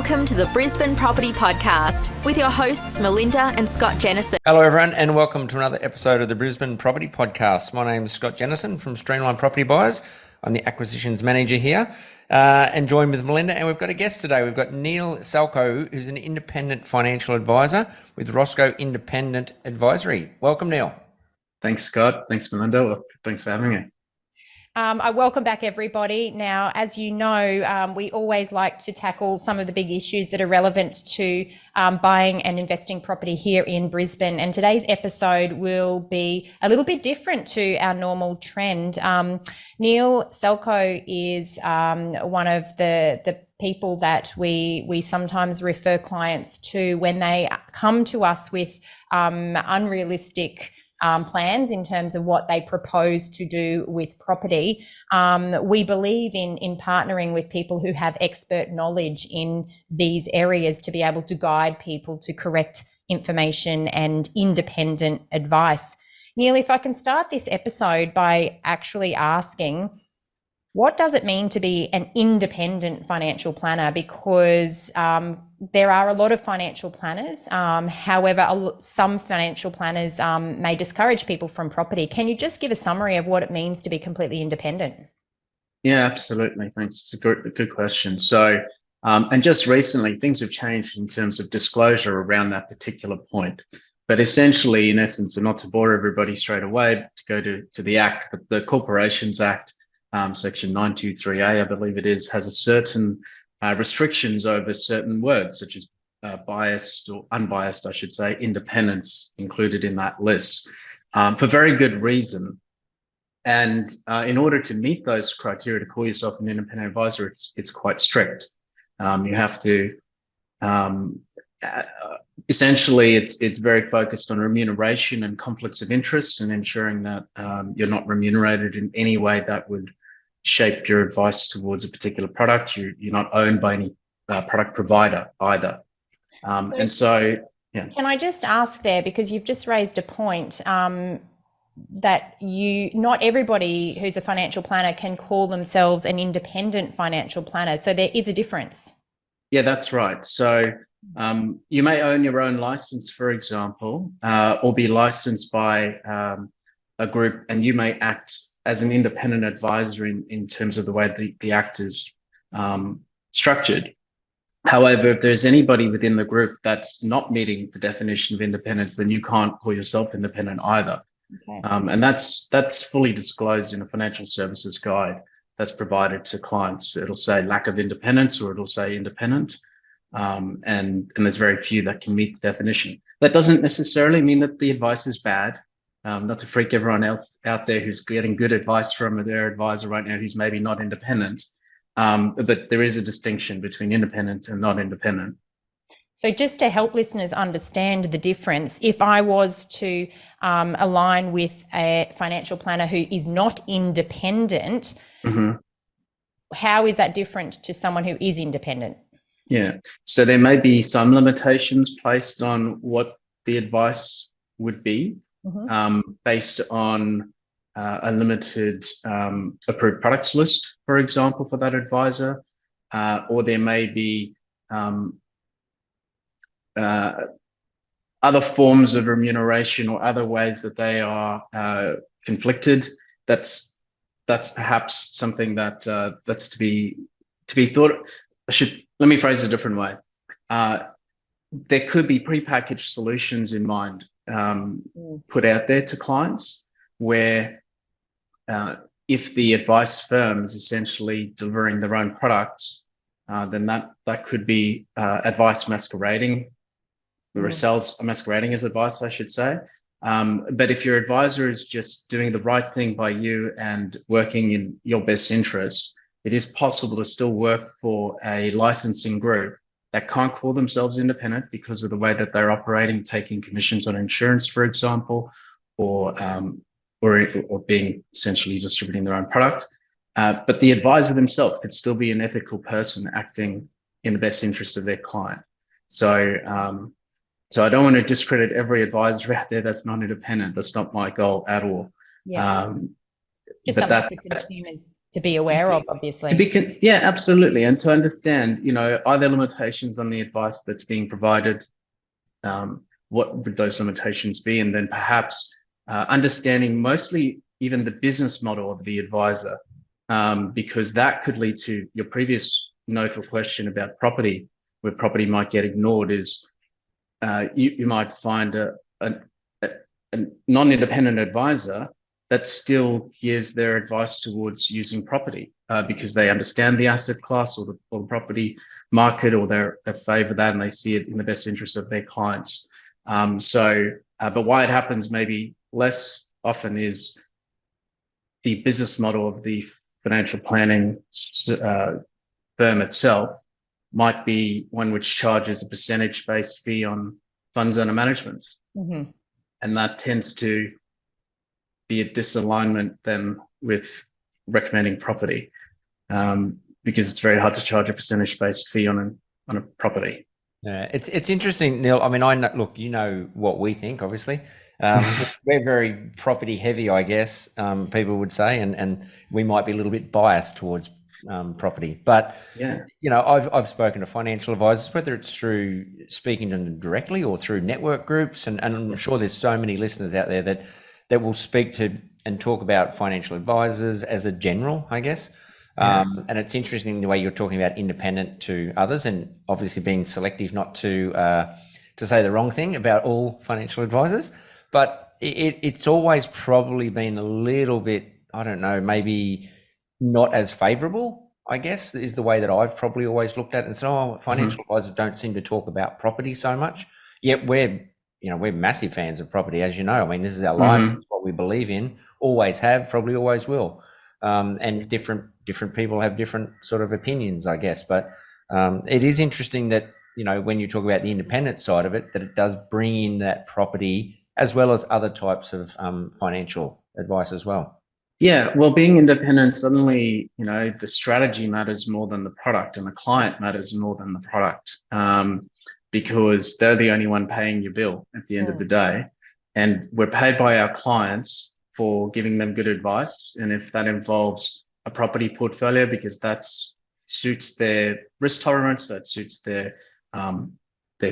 Welcome to the Brisbane Property Podcast with your hosts Melinda and Scott Jennison. Hello everyone and welcome to another episode of the Brisbane Property Podcast. My name is Scott Jennison from Streamline Property Buyers. I'm the acquisitions manager here and joined with Melinda, and we've got a guest today. We've got Neil Salkow, who's an independent financial advisor with Roskow Independent Advisory. Welcome, Neil. Thanks, Scott. Thanks, Melinda. Thanks for having me. I welcome back everybody. Now, as you know, we always like to tackle some of the big issues that are relevant to buying and investing property here in Brisbane. And today's episode will be a little bit different to our normal trend. Neil Salkow is one of the people that we sometimes refer clients to when they come to us with unrealistic plans in terms of what they propose to do with property. We believe in partnering with people who have expert knowledge in these areas to be able to guide people to correct information and independent advice. Neil, if I can start this episode by actually asking, what does it mean to be an independent financial planner? Because there are a lot of financial planners. However, some financial planners may discourage people from property. Can you just give a summary of what it means to be completely independent? Yeah, absolutely. Thanks. It's a good question. So, and just recently, things have changed in terms of disclosure around that particular point. But essentially, in essence, and not to bore everybody straight away, to go to the Act, the Corporations Act, Section 923A, I believe it is, has a certain restrictions over certain words, such as biased or unbiased, I should say, independence included in that list, for very good reason. And in order to meet those criteria to call yourself an independent advisor, it's quite strict. You have to, essentially, it's very focused on remuneration and conflicts of interest and ensuring that you're not remunerated in any way that would shape your advice towards a particular product. You're not owned by any product provider either. And so, yeah. Can I just ask there, because you've just raised a point that not everybody who's a financial planner can call themselves an independent financial planner. So there is a difference. Yeah, that's right. So you may own your own license, for example, or be licensed by a group, and you may act as an independent advisor in terms of the way the Act is structured. However, if there's anybody within the group that's not meeting the definition of independence, then you can't call yourself independent either. Okay. And that's fully disclosed in a financial services guide that's provided to clients. It'll say lack of independence, or it'll say independent. And there's very few that can meet the definition. That doesn't necessarily mean that the advice is bad. Not to freak everyone else out there who's getting good advice from their advisor right now who's maybe not independent. But there is a distinction between independent and not independent. So just to help listeners understand the difference, if I was to align with a financial planner who is not independent, mm-hmm. How is that different to someone who is independent? Yeah, so there may be some limitations placed on what the advice would be. Mm-hmm. Based on a limited approved products list, for example, for that advisor, or there may be other forms of remuneration or other ways that they are conflicted. That's perhaps something that's to be thought. Let me phrase it a different way. There could be prepackaged solutions in mind put out there to clients where if the advice firm is essentially delivering their own products, then that could be advice masquerading, or sales masquerading as advice, I should say. But if your advisor is just doing the right thing by you and working in your best interests, it is possible to still work for a licensing group that can't call themselves independent because of the way that they're operating, taking commissions on insurance, for example, or being essentially distributing their own product. But the advisor themselves could still be an ethical person acting in the best interest of their client. So I don't want to discredit every advisor out there that's not independent. That's not my goal at all. Yeah. Just something for consumers to be aware of, obviously. Yeah, absolutely. And to understand, are there limitations on the advice that's being provided? What would those limitations be? And then perhaps understanding mostly even the business model of the advisor, because that could lead to your previous note or question about property, where property might get ignored, is you might find a non-independent advisor that still gives their advice towards using property because they understand the asset class or the property market, or they favor that and they see it in the best interest of their clients. But why it happens maybe less often is the business model of the financial planning firm itself might be one which charges a percentage-based fee on funds under management. Mm-hmm. And that tends to be a disalignment then with recommending property, because it's very hard to charge a percentage-based fee on a property. Yeah, it's interesting, Neil. I mean, I know, look, you know what we think, obviously. We're very property heavy, I guess, people would say, and we might be a little bit biased towards property. But, yeah, I've spoken to financial advisors, whether it's through speaking to them directly or through network groups, and I'm sure there's so many listeners out there that will speak to and talk about financial advisors as a general, I guess. And it's interesting the way you're talking about independent to others, and obviously being selective not to say the wrong thing about all financial advisors. But it's always probably been a little bit, I don't know, maybe not as favourable, I guess, is the way that I've probably always looked at it and said, financial advisors don't seem to talk about property so much. Yet we're massive fans of property, as you know. I mean, this is our life, it's what we believe in, always have, probably always will. And different people have different sort of opinions, I guess. But it is interesting that, when you talk about the independent side of it, that it does bring in that property as well as other types of financial advice as well. Yeah, well, being independent, suddenly, the strategy matters more than the product, and the client matters more than the product, because they're the only one paying your bill at the end of the day. And we're paid by our clients for giving them good advice. And if that involves a property portfolio, because that suits their risk tolerance, that suits their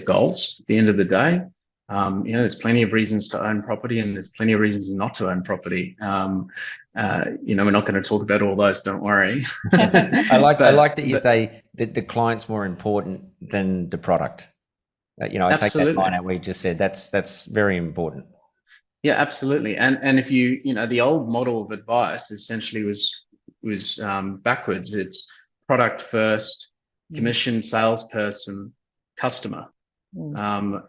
goals at the end of the day, there's plenty of reasons to own property, and there's plenty of reasons not to own property. We're not going to talk about all those, don't worry. I like that you say that the client's more important than the product. I take that line out where you just said that's very important. Yeah, absolutely. And if the old model of advice essentially was backwards. It's product first, commission, salesperson, customer. And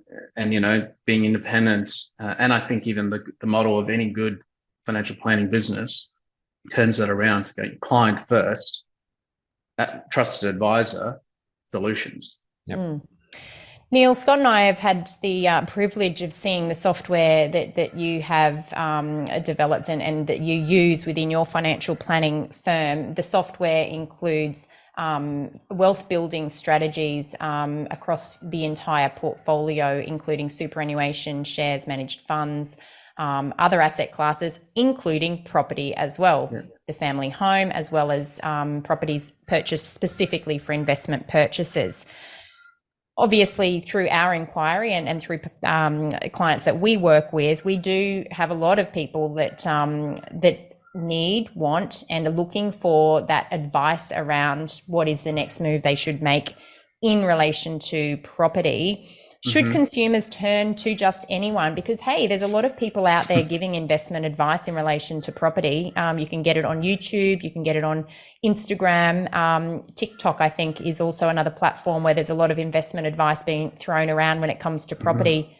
being independent, and I think even the model of any good financial planning business turns that around to go client first, trusted advisor, solutions. Yep. Neil, Scott and I have had the privilege of seeing the software that you have developed and that you use within your financial planning firm. The software includes wealth building strategies across the entire portfolio, including superannuation, shares, managed funds, other asset classes, including property as well, the family home, as well as properties purchased specifically for investment purchases. Obviously, through our inquiry and through clients that we work with, we do have a lot of people that want, and are looking for that advice around what is the next move they should make in relation to property. Should consumers turn to just anyone? Because, hey, there's a lot of people out there giving investment advice in relation to property. You can get it on YouTube, you can get it on Instagram. TikTok, I think, is also another platform where there's a lot of investment advice being thrown around when it comes to property.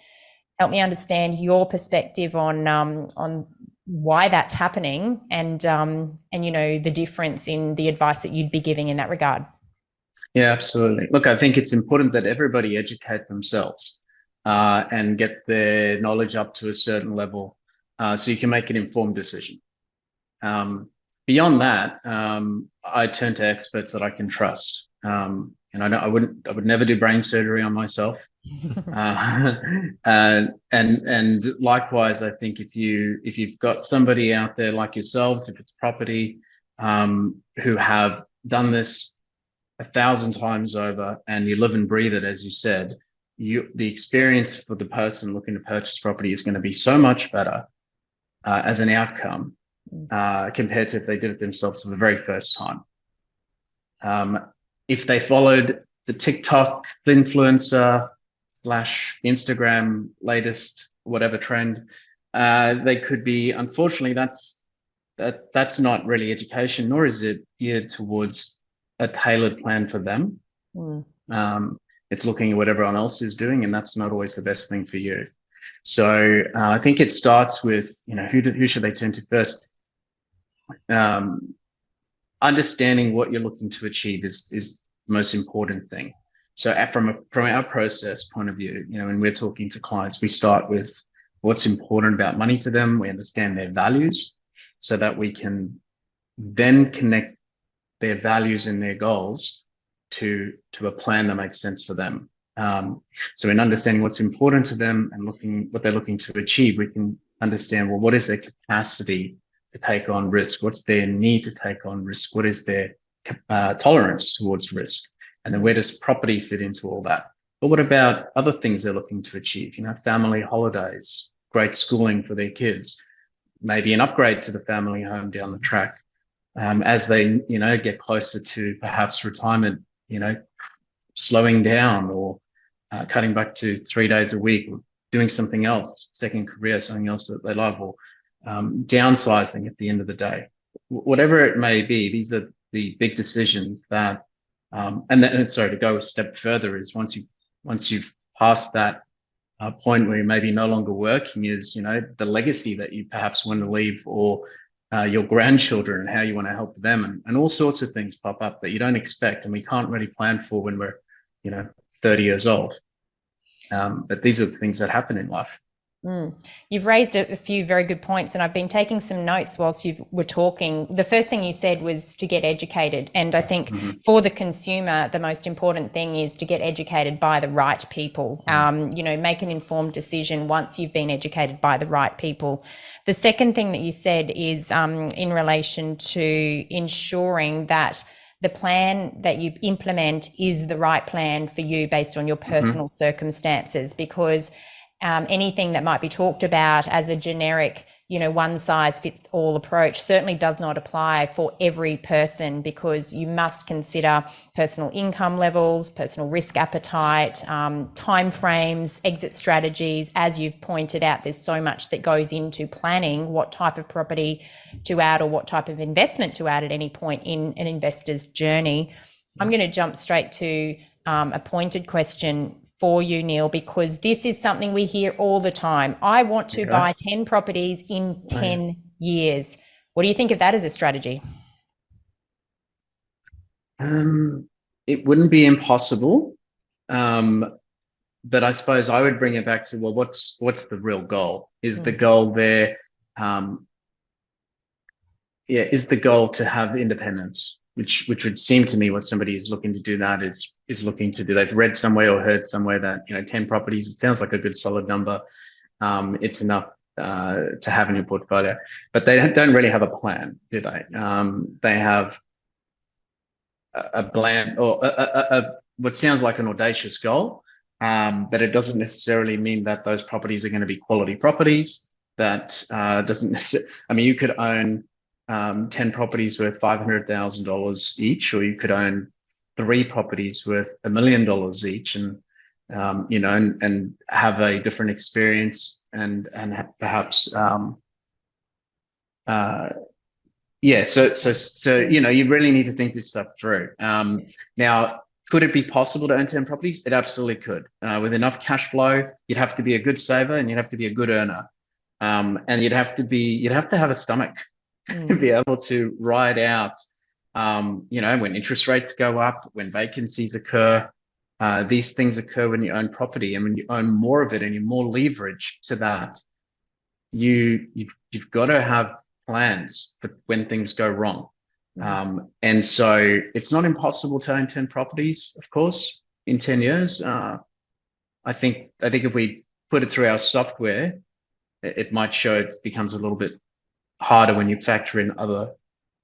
Help me understand your perspective on why that's happening, and the difference in the advice that you'd be giving in that regard. Yeah, absolutely. Look, I think it's important that everybody educate themselves and get their knowledge up to a certain level so you can make an informed decision. Beyond that, I turn to experts that I can trust. And I would never do brain surgery on myself. And likewise, I think if you've got somebody out there like yourselves, if it's property, who have done this 1,000 times over, and you live and breathe it, as you said, the experience for the person looking to purchase property is going to be so much better as an outcome compared to if they did it themselves for the very first time. If they followed the TikTok influencer / Instagram latest whatever trend, they could be, unfortunately, that's not really education, nor is it geared towards a tailored plan for them. It's looking at what everyone else is doing, and that's not always the best thing for you. So I think it starts with, who should they turn to first? Understanding what you're looking to achieve is the most important thing. So from our process point of view, when we're talking to clients, we start with what's important about money to them. We understand their values so that we can then connect their values and their goals to a plan that makes sense for them. So in understanding what's important to them and what they're looking to achieve, we can understand, well, what is their capacity to take on risk? What's their need to take on risk? What is their tolerance towards risk? And then where does property fit into all that? But what about other things they're looking to achieve? Family holidays, great schooling for their kids, maybe an upgrade to the family home down the track. As they, get closer to perhaps retirement, slowing down or cutting back to 3 days a week, or doing something else, second career, something else that they love, or downsizing at the end of the day. Whatever it may be, these are the big decisions that, to go a step further is once you've passed that point where you may be no longer working, is, the legacy that you perhaps want to leave, or your grandchildren and how you want to help them, and all sorts of things pop up that you don't expect and we can't really plan for when we're 30 years old, but these are the things that happen in life. You've raised a few very good points, and I've been taking some notes whilst you were talking. The first thing you said was to get educated, and I think for the consumer, the most important thing is to get educated by the right people. Make an informed decision once you've been educated by the right people. The second thing that you said is in relation to ensuring that the plan that you implement is the right plan for you based on your personal circumstances, because anything that might be talked about as a generic, one size fits all approach certainly does not apply for every person, because you must consider personal income levels, personal risk appetite, time frames, exit strategies. As you've pointed out, there's so much that goes into planning what type of property to add or what type of investment to add at any point in an investor's journey. I'm going to jump straight to a pointed question for you, Neil, because this is something we hear all the time. I want to buy 10 properties in 10 years. What do you think of that as a strategy? It wouldn't be impossible, but I suppose I would bring it back to, well, what's the real goal? Is the goal there? Is the goal to have independence? Which would seem to me what somebody is looking to do, that is looking to do. They've read somewhere or heard somewhere that 10 properties, it sounds like a good solid number. It's enough to have in your portfolio, but they don't really have a plan, do they? They have a bland, or what sounds like an audacious goal, but it doesn't necessarily mean that those properties are going to be quality properties. That doesn't necessarily. I mean, you could own 10 properties worth $500,000 each, or you could own 3 properties worth $1 million each, and and have a different experience, and perhaps so you really need to think this stuff through. Now, could it be possible to own 10 properties? It absolutely could. With enough cash flow, you'd have to be a good saver, and you'd have to be a good earner, and you'd have to have a stomach to be able to ride out, when interest rates go up, when vacancies occur. These things occur when you own property, and when you own more of it and you're more leverage to that, you've got to have plans for when things go wrong. And so it's not impossible to own 10 properties, of course, in 10 years. I think if we put it through our software, it might show it becomes a little bit harder when you factor in other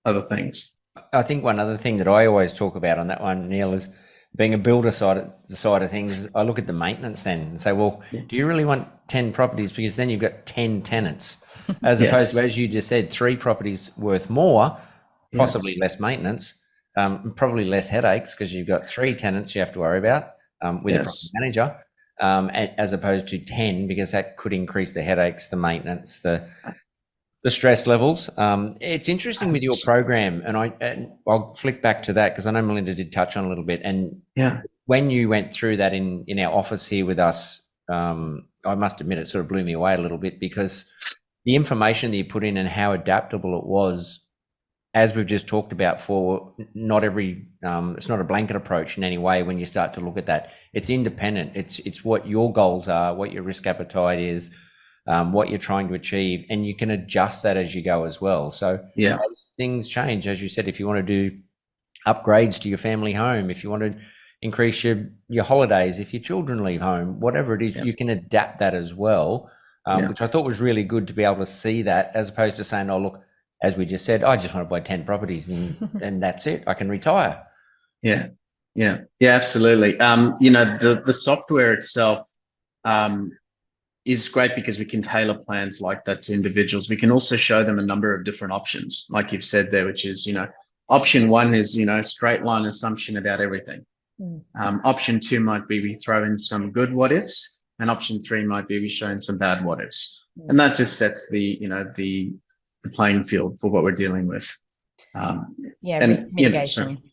other things. I think one other thing that I always talk about on that one, Neil, is being a builder side of things. I look at the maintenance then and say, well, do you really want 10 properties? Because then you've got 10 tenants, as opposed to, as you just said, 3 properties worth more, possibly less maintenance, probably less headaches because you've got 3 tenants you have to worry about with a property manager, as opposed to 10, because that could increase the headaches, the maintenance, the stress levels. It's interesting with your program, and I'll flick back to that because I know Melinda did touch on a little bit. And when you went through that in our office here with us, I must admit it sort of blew me away a little bit, because the information that you put in and how adaptable it was, as we've just talked about, for not every, it's not a blanket approach in any way. When you start to look at that, it's independent. It's what your goals are, what your risk appetite is, what you're trying to achieve, and you can adjust that as you go as well. So as things change, as you said, if you want to do upgrades to your family home, if you want to increase your holidays, if your children leave home, whatever it is, you can adapt that as well, which I thought was really good to be able to see that, as opposed to saying, oh, look, as we just said, I just want to buy 10 properties and that's it, I can retire. Yeah, absolutely. The software itself is great because we can tailor plans like that to individuals. We can also show them a number of different options, like you've said there, which is, option 1 is, straight line assumption about everything. Option 2 might be we throw in some good what ifs, and option 3 might be we show in some bad what ifs. And that just sets the playing field for what we're dealing with. Risk mitigation.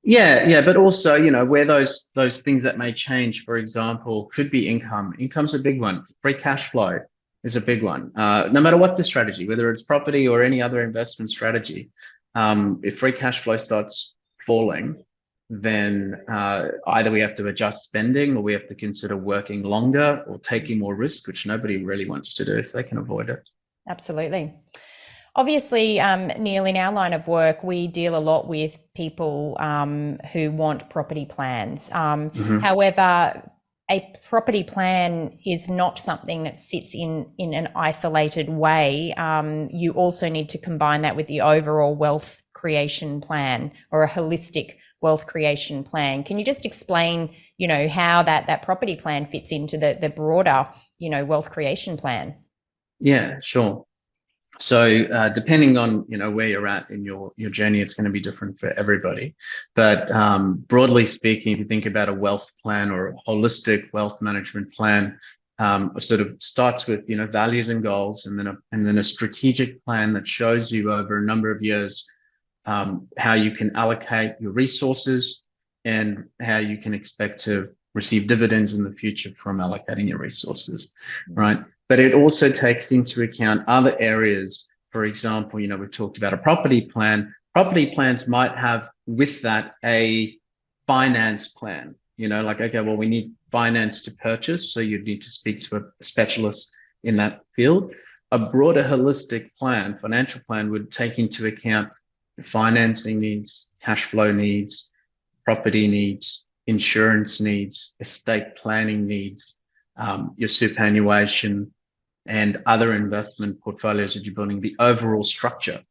But also, where those things that may change, for example, could be income. Income's a big one. Free cash flow is a big one. No matter what the strategy, whether it's property or any other investment strategy, if free cash flow starts falling, then either we have to adjust spending, or we have to consider working longer or taking more risk, which nobody really wants to do if they can avoid it. Absolutely. Obviously, Neil, in our line of work, we deal a lot with people who want property plans. However, a property plan is not something that sits in an isolated way. You also need to combine that with the overall wealth creation plan, or a holistic wealth creation plan. Can you just explain, how that property plan fits into the broader, wealth creation plan? Yeah, sure. So depending on where you're at in your journey, it's going to be different for everybody. But broadly speaking, if you think about a wealth plan or a holistic wealth management plan, sort of starts with values and goals, and then a strategic plan that shows you over a number of years how you can allocate your resources and how you can expect to receive dividends in the future from allocating your resources, right? But it also takes into account other areas. For example, we've talked about a property plan. Property plans might have with that a finance plan, like, okay, well, we need finance to purchase, so you'd need to speak to a specialist in that field. A broader holistic plan, financial plan, would take into account financing needs, cash flow needs, property needs, insurance needs, estate planning needs, your superannuation, and other investment portfolios that you're building, the overall structure.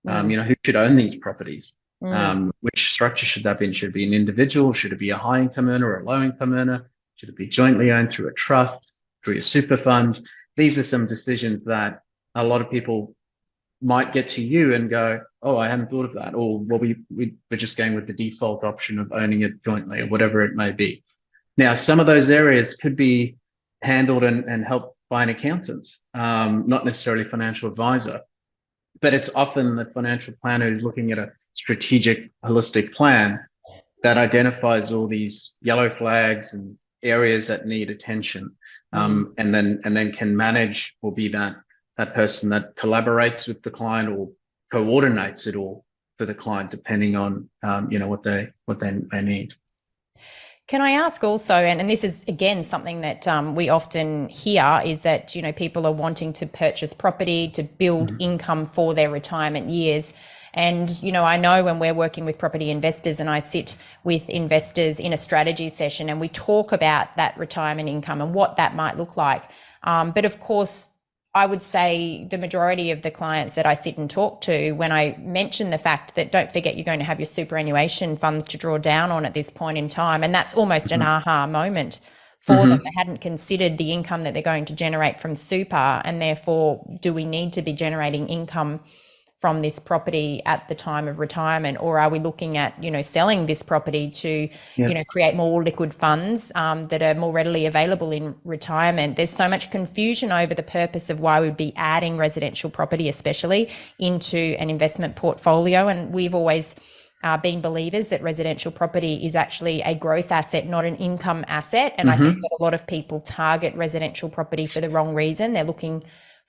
Who should own these properties? Which structure should that be? Should it be an individual? Should it be a high income earner or a low income earner? Should it be jointly owned through a trust, through a super fund? These are some decisions that a lot of people might get to you and go, oh, I hadn't thought of that. Or, well, we're just going with the default option of owning it jointly, or whatever it may be. Now, some of those areas could be handled and helped by an accountant, not necessarily a financial advisor, but it's often the financial planner who's looking at a strategic, holistic plan that identifies all these yellow flags and areas that need attention, and then can manage, or be that person that collaborates with the client or coordinates it all for the client, depending on what they need. Can I ask also, and this is again something that we often hear, is that people are wanting to purchase property to build income for their retirement years. And I know when we're working with property investors, and I sit with investors in a strategy session, and we talk about that retirement income and what that might look like. But of course, I would say the majority of the clients that I sit and talk to, when I mention the fact that don't forget you're going to have your superannuation funds to draw down on at this point in time, and that's almost an aha moment for them. They hadn't considered the income that they're going to generate from super, and therefore do we need to be generating income from this property at the time of retirement, or are we looking at, selling this property to, create more liquid funds that are more readily available in retirement? There's so much confusion over the purpose of why we'd be adding residential property, especially into an investment portfolio. And we've always been believers that residential property is actually a growth asset, not an income asset. And I think that a lot of people target residential property for the wrong reason. They're looking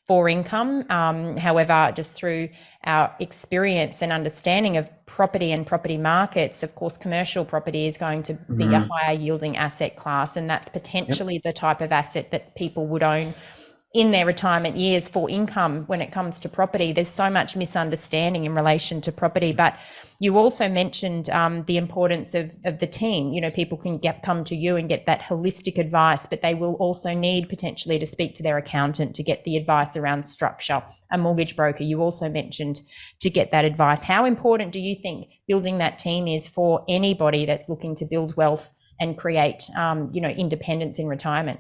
for income. However, just through our experience and understanding of property and property markets, of course, commercial property is going to be a higher yielding asset class. And that's potentially the type of asset that people would own in their retirement years for income. When it comes to property, there's so much misunderstanding in relation to property. But you also mentioned the importance of the team. People can come to you and get that holistic advice, but they will also need potentially to speak to their accountant to get the advice around structure. A mortgage broker, you also mentioned, to get that advice. How important do you think building that team is for anybody that's looking to build wealth and create, independence in retirement?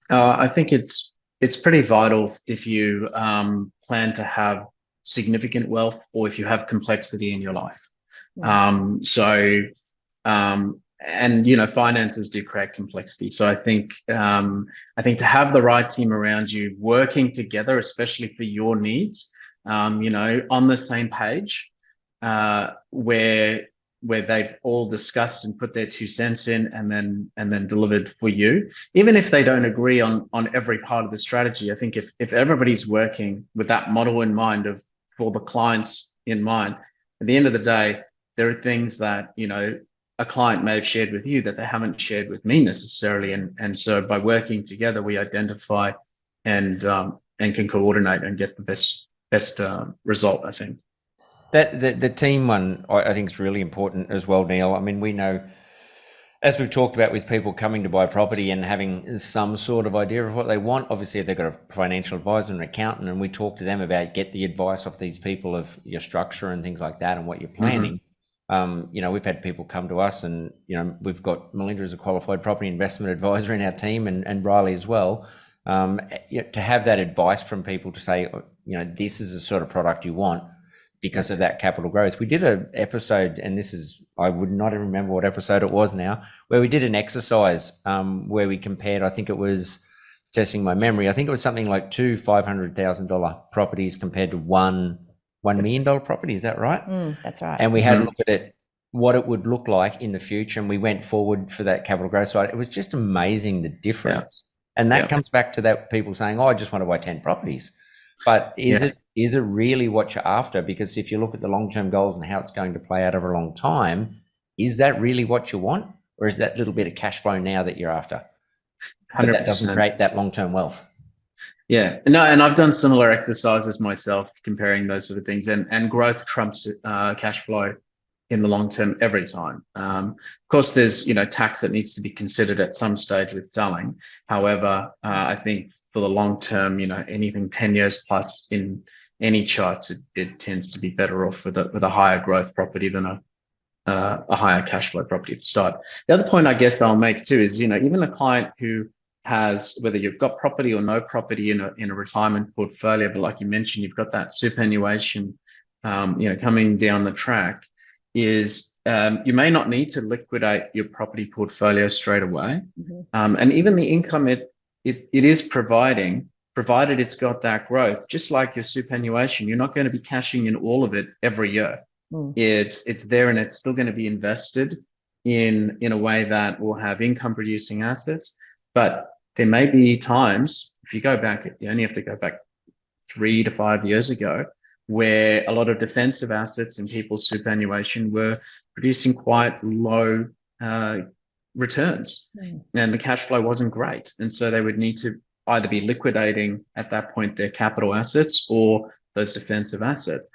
I think it's pretty vital if you plan to have significant wealth, or if you have complexity in your life. Finances do create complexity. So I think to have the right team around you working together, especially for your needs, on the same page, where they've all discussed and put their 2 cents in and then delivered for you, even if they don't agree on every part of the strategy. I think if everybody's working with that model in mind, for the clients in mind, at the end of the day, there are things that a client may have shared with you that they haven't shared with me necessarily, and so by working together, we identify and can coordinate and get the best result, I think. That the team one, I think, is really important as well, Neil. I mean, we know, as we've talked about, with people coming to buy property and having some sort of idea of what they want, obviously if they've got a financial advisor and an accountant, and we talk to them about get the advice off these people of your structure and things like that and what you're planning. We've had people come to us, and we've got Melinda as a qualified property investment advisor in our team, and Riley as well. To have that advice from people to say, this is the sort of product you want because of that capital growth. We did an episode, and I would not even remember what episode it was now, where we did an exercise where we compared, I think it was, testing my memory, I think it was something like 2 $500,000 properties compared to $1 million property. Is that right? That's right. And we had a look at it, what it would look like in the future, and we went forward for that capital growth side. It was just amazing, the difference. And that comes back to that people saying, I just want to buy 10 properties. But is it really what you're after? Because if you look at the long-term goals and how it's going to play out over a long time, is that really what you want? Or is that little bit of cash flow now that you're after? 100%. But that doesn't create that long-term wealth. Yeah, no, and I've done similar exercises myself, comparing those sort of things, and growth trumps cash flow in the long term every time. Of course, there's tax that needs to be considered at some stage with selling. However, I think for the long term, anything 10 years plus in any charts, it tends to be better off with a higher growth property than a higher cash flow property to start. The other point I guess I'll make too is even a client who has, whether you've got property or no property in a retirement portfolio, but like you mentioned, you've got that superannuation coming down the track, is you may not need to liquidate your property portfolio straight away. And even the income it is provided it's got that growth, just like your superannuation, you're not going to be cashing in all of it every year. It's there, and it's still going to be invested in a way that will have income producing assets. But there may be times, if you go back, you only have to go back 3 to 5 years ago, where a lot of defensive assets in people's superannuation were producing quite low returns, and the cash flow wasn't great. And so they would need to either be liquidating at that point their capital assets or those defensive assets.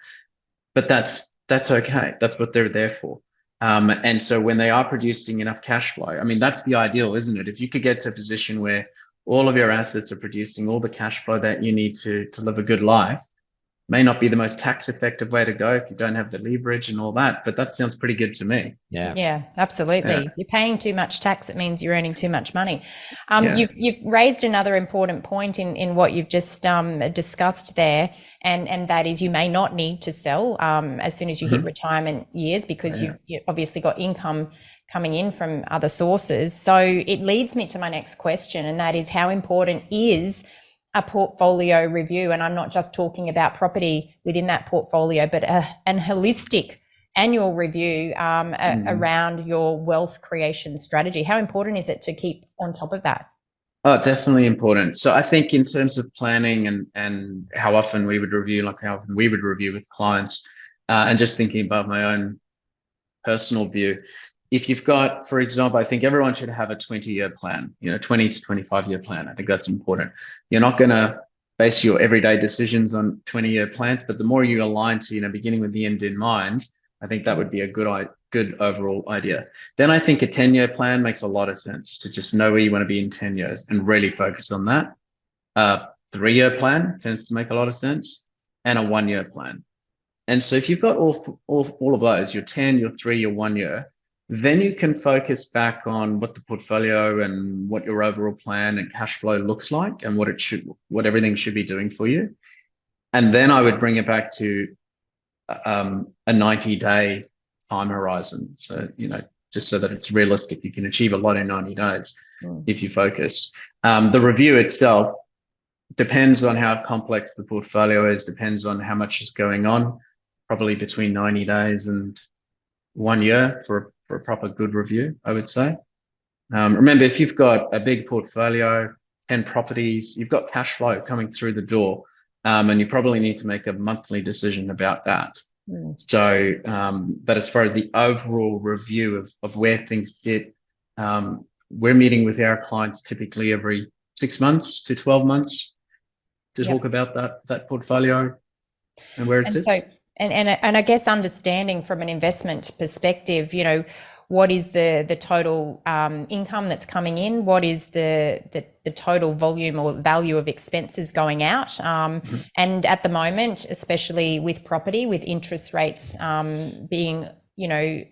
But that's okay. That's what they're there for. And so when they are producing enough cash flow, I mean, that's the ideal, isn't it? If you could get to a position where all of your assets are producing all the cash flow that you need to live a good life. May not be the most tax effective way to go if you don't have the leverage and all that, but that sounds pretty good to me. Yeah, absolutely. Yeah. You're paying too much tax. It means you're earning too much money. Yeah. You've raised another important point in what you've just discussed there, and that is you may not need to sell as soon as you hit retirement years because you've obviously got income coming in from other sources. So it leads me to my next question, and that is how important is a portfolio review? And I'm not just talking about property within that portfolio, but an holistic annual review around your wealth creation strategy. How important is it to keep on top of that? Oh, definitely important. So I think in terms of planning and how often we would review, with clients, and just thinking about my own personal view, if you've got, for example, I think everyone should have a 20-year plan, 20 to 25-year plan. I think that's important. You're not going to base your everyday decisions on 20-year plans, but the more you align to, beginning with the end in mind, I think that would be a good overall idea. Then I think a 10-year plan makes a lot of sense, to just know where you want to be in 10 years and really focus on that. 3-year plan tends to make a lot of sense, and a 1-year plan. And so if you've got all of those, your 10, your 3, your 1 year, then you can focus back on what the portfolio and what your overall plan and cash flow looks like, and what everything should be doing for you. And then I would bring it back to a 90-day time horizon. So, just so that it's realistic, you can achieve a lot in 90 days if you focus. The review itself depends on how complex the portfolio is, depends on how much is going on, probably between 90 days and 1 year for a proper good review, I would say. Remember, if you've got a big portfolio, 10 properties, you've got cash flow coming through the door, and you probably need to make a monthly decision about that. So, but as far as the overall review of where things sit, we're meeting with our clients typically every 6 months to 12 months to talk about that portfolio and where it sits. And I guess understanding from an investment perspective, what is the total income that's coming in? What is the total volume or value of expenses going out? And at the moment, especially with property, with interest rates being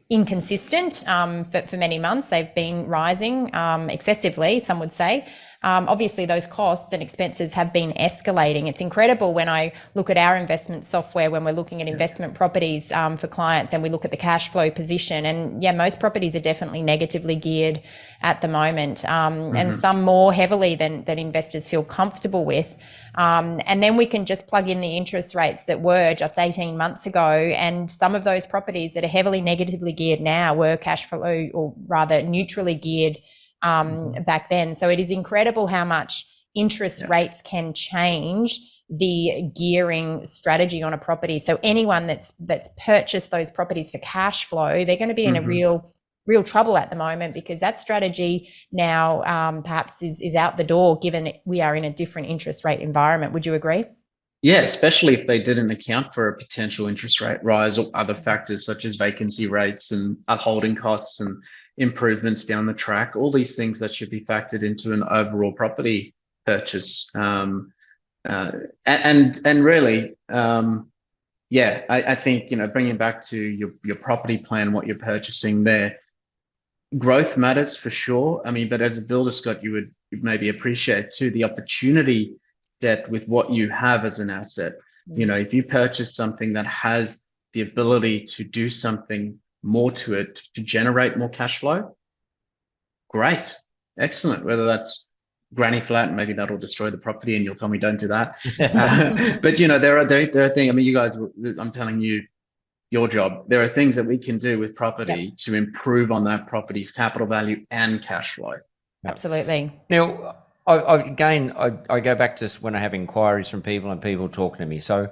inconsistent for many months, they've been rising excessively, some would say. Obviously, those costs and expenses have been escalating. It's incredible when I look at our investment software, when we're looking at investment properties for clients, and we look at the cash flow position. And most properties are definitely negatively geared at the moment, and some more heavily than investors feel comfortable with. And then we can just plug in the interest rates that were just 18 months ago. And some of those properties that are heavily negatively geared now were cash flow, or rather neutrally geared back then. So it is incredible how much interest rates can change the gearing strategy on a property. So anyone that's purchased those properties for cash flow, they're going to be in a real trouble at the moment, because that strategy now perhaps is out the door, given we are in a different interest rate environment. Would you agree? Yeah, especially if they didn't account for a potential interest rate rise or other factors such as vacancy rates and holding costs and improvements down the track, all these things that should be factored into an overall property purchase. And really, I think, bringing back to your property plan, what you're purchasing there, growth matters for sure. I mean, but as a builder, Scott, you would maybe appreciate too the opportunity set with what you have as an asset. If you purchase something that has the ability to do something more to it to generate more cash flow, great, excellent. Whether that's granny flat, maybe that'll destroy the property, and you'll tell me don't do that. But there are things. I mean, you guys, I'm telling you, your job. There are things that we can do with property to improve on that property's capital value and cash flow. Absolutely. Now, I go back to when I have inquiries from people and people talking to me. So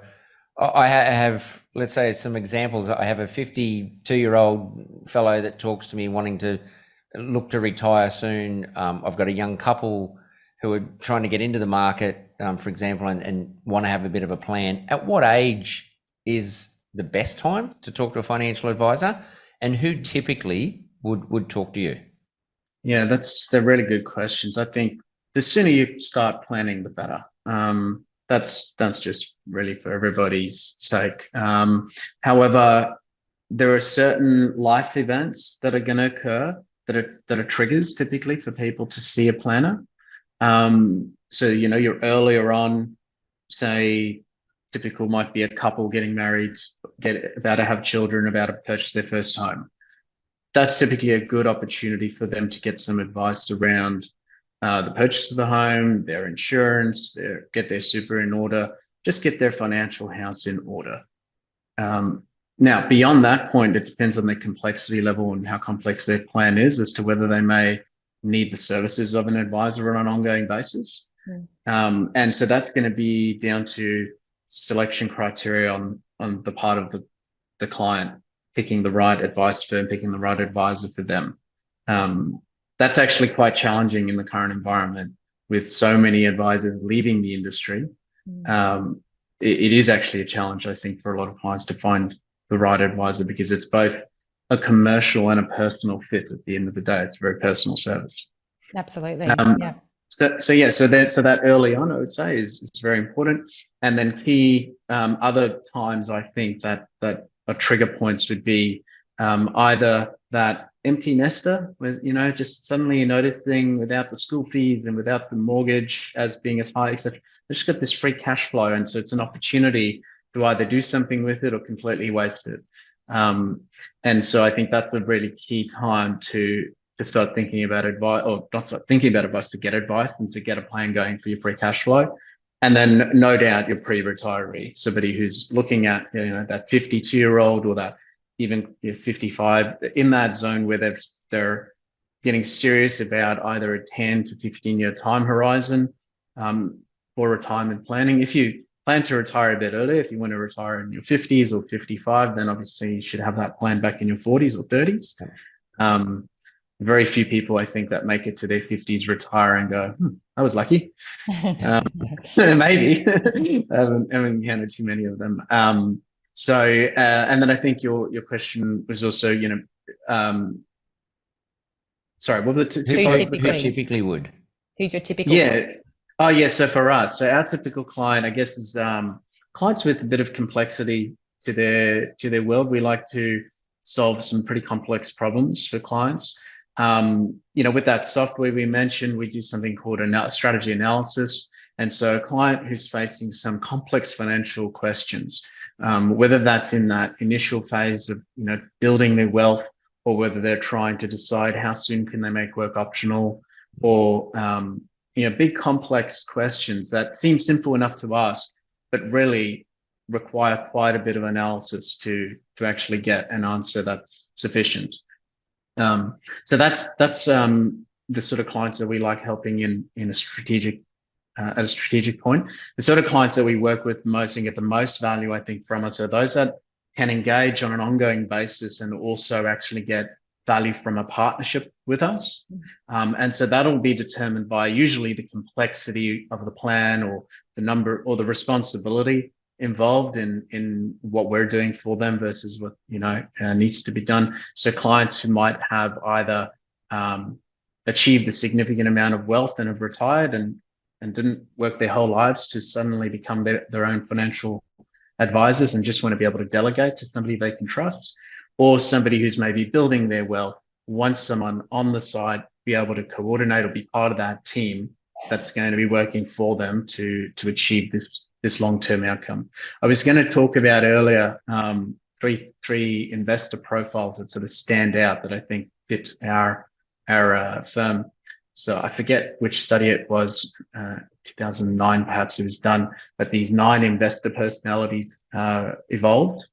I have, let's say, some examples. I have a 52-year-old fellow that talks to me wanting to look to retire soon. I've got a young couple who are trying to get into the market, for example, and want to have a bit of a plan. At what age is the best time to talk to a financial advisor, and who typically would talk to you? Yeah, they're really good questions. I think the sooner you start planning, the better. That's just really for everybody's sake. However, there are certain life events that are going to occur that are triggers typically for people to see a planner. So, you're earlier on, say, typical might be a couple getting married, about to have children, about to purchase their first home. That's typically a good opportunity for them to get some advice around the purchase of the home, their insurance, get their super in order, just get their financial house in order. Now, beyond that point, it depends on their complexity level and how complex their plan is as to whether they may need the services of an advisor on an ongoing basis. And so that's going to be down to selection criteria on the part of the client, picking the right advice firm, picking the right advisor for them. That's actually quite challenging in the current environment with so many advisors leaving the industry. It is actually a challenge, I think, for a lot of clients to find the right advisor, because it's both a commercial and a personal fit at the end of the day. It's a very personal service. Absolutely. Yeah. So that early on, I would say, is very important. And then key other times, I think that are trigger points would be either that empty nester, where just suddenly you're noticing without the school fees and without the mortgage as being as high, etc. They just got this free cash flow, and so it's an opportunity to either do something with it or completely waste it. And so I think that's a really key time to start thinking about advice, or not start thinking about advice, to get advice and to get a plan going for your free cash flow. And then no doubt your pre-retiree, somebody who's looking at, that 52-year-old or that even 55, in that zone where they're getting serious about either a 10 to 15-year time horizon for retirement planning. If you plan to retire a bit earlier, if you want to retire in your 50s or 55, then obviously you should have that plan back in your 40s or 30s. Very few people, I think, that make it to their 50s, retire and go, I was lucky. Maybe. I haven't encountered too many of them. And then I think your question was also, sorry, what were the two Who typically would? Who's your typical? Yeah. Oh, yeah. So for us, our typical client, I guess, is clients with a bit of complexity to their world. We like to solve some pretty complex problems for clients. With that software we mentioned, we do something called a strategy analysis. And so a client who's facing some complex financial questions, whether that's in that initial phase of, building their wealth, or whether they're trying to decide how soon can they make work optional, or, big complex questions that seem simple enough to ask, but really require quite a bit of analysis to actually get an answer that's sufficient. So that's the sort of clients that we like helping in a strategic at a strategic point. The sort of clients that we work with most and get the most value, I think, from us are those that can engage on an ongoing basis and also actually get value from a partnership with us. And so that'll be determined by usually the complexity of the plan, or the number, or the responsibility involved in what we're doing for them versus what needs to be done. So clients who might have either achieved a significant amount of wealth and have retired and didn't work their whole lives to suddenly become their own financial advisors and just want to be able to delegate to somebody they can trust, or somebody who's maybe building their wealth, wants someone on the side be able to coordinate or be part of that team that's going to be working for them to achieve this long-term outcome. I was going to talk about earlier three investor profiles that sort of stand out that I think fit our firm. So I forget which study it was, 2009 perhaps it was done, but these 9 investor personalities evolved.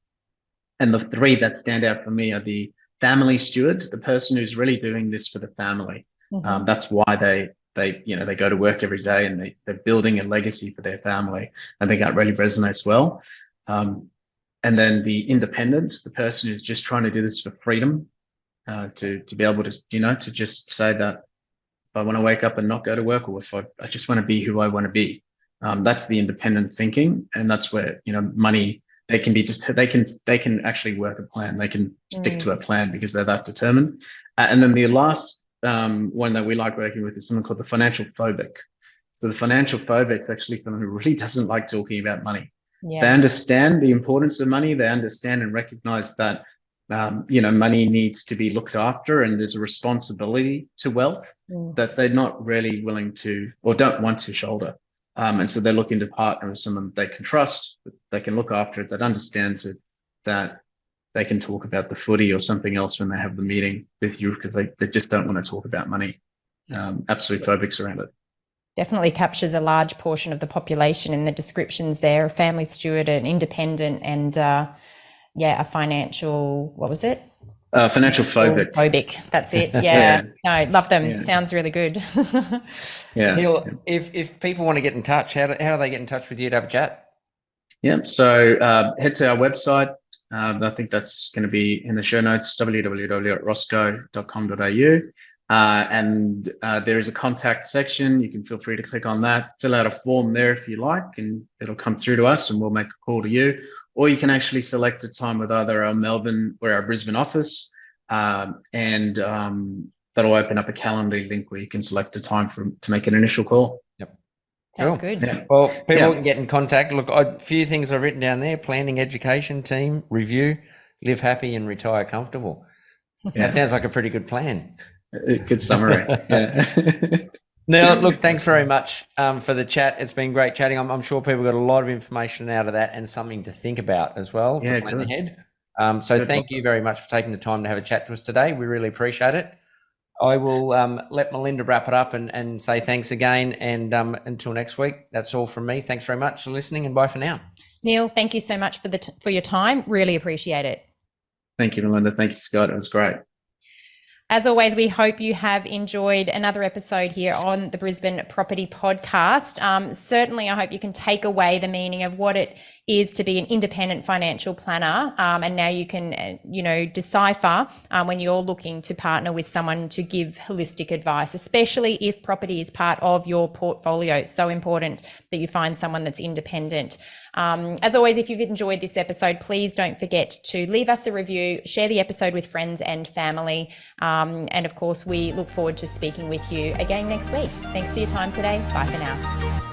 And the 3 that stand out for me are the family steward, the person who's really doing this for the family. That's why they go to work every day and they're building a legacy for their family. I think that really resonates well. And then the independent, the person who's just trying to do this for freedom, to be able to, to just say that if I want to wake up and not go to work, or if I just want to be who I want to be. That's the independent thinking. And that's where, money, they can actually work a plan. They can stick to a plan because they're that determined. And then the last one that we like working with is someone called the financial phobic. So the financial phobic is actually someone who really doesn't like talking about money. Yeah. They understand the importance of money. They understand and recognize that, money needs to be looked after, and there's a responsibility to wealth that they're not really willing to or don't want to shoulder. And so they're looking to partner with someone they can trust, that they can look after it, that understands it, that they can talk about the footy or something else when they have the meeting with you, because they just don't want to talk about money. Absolute phobics around it. Definitely captures a large portion of the population in the descriptions there: a family steward, an independent, and a financial, what was it? Financial phobic. Phobic, that's it. Yeah. Yeah. No, love them. Yeah. Sounds really good. Yeah. Neil, if people want to get in touch, how do they get in touch with you to have a chat? Yeah. So head to our website. I think that's going to be in the show notes, www.roskow.com.au. And there is a contact section. You can feel free to click on that, fill out a form there if you like, and it'll come through to us and we'll make a call to you. Or you can actually select a time with either our Melbourne or our Brisbane office, and that'll open up a calendar link where you can select a time to make an initial call. Yep. Sounds Cool. good. Yeah. Well, people can get in contact. Look, a few things I've written down there: planning, education, team, review, live happy and retire comfortable. That sounds like a pretty good plan. Good summary. Yeah. Neil, look, thanks very much for the chat. It's been great chatting. I'm sure people got a lot of information out of that and something to think about as well to plan ahead. So thank you very much for taking the time to have a chat to us today. We really appreciate it. I will let Melinda wrap it up and say thanks again. And until next week, that's all from me. Thanks very much for listening, and bye for now. Neil, thank you so much for your time. Really appreciate it. Thank you, Melinda. Thank you, Scott. It was great. As always, we hope you have enjoyed another episode here on the Brisbane Property Podcast. Certainly, I hope you can take away the meaning of what it is to be an independent financial planner. And now you can, decipher when you're looking to partner with someone to give holistic advice, especially if property is part of your portfolio. It's so important that you find someone that's independent. As always, if you've enjoyed this episode, please don't forget to leave us a review, share the episode with friends and family. And of course, we look forward to speaking with you again next week. Thanks for your time today. Bye for now.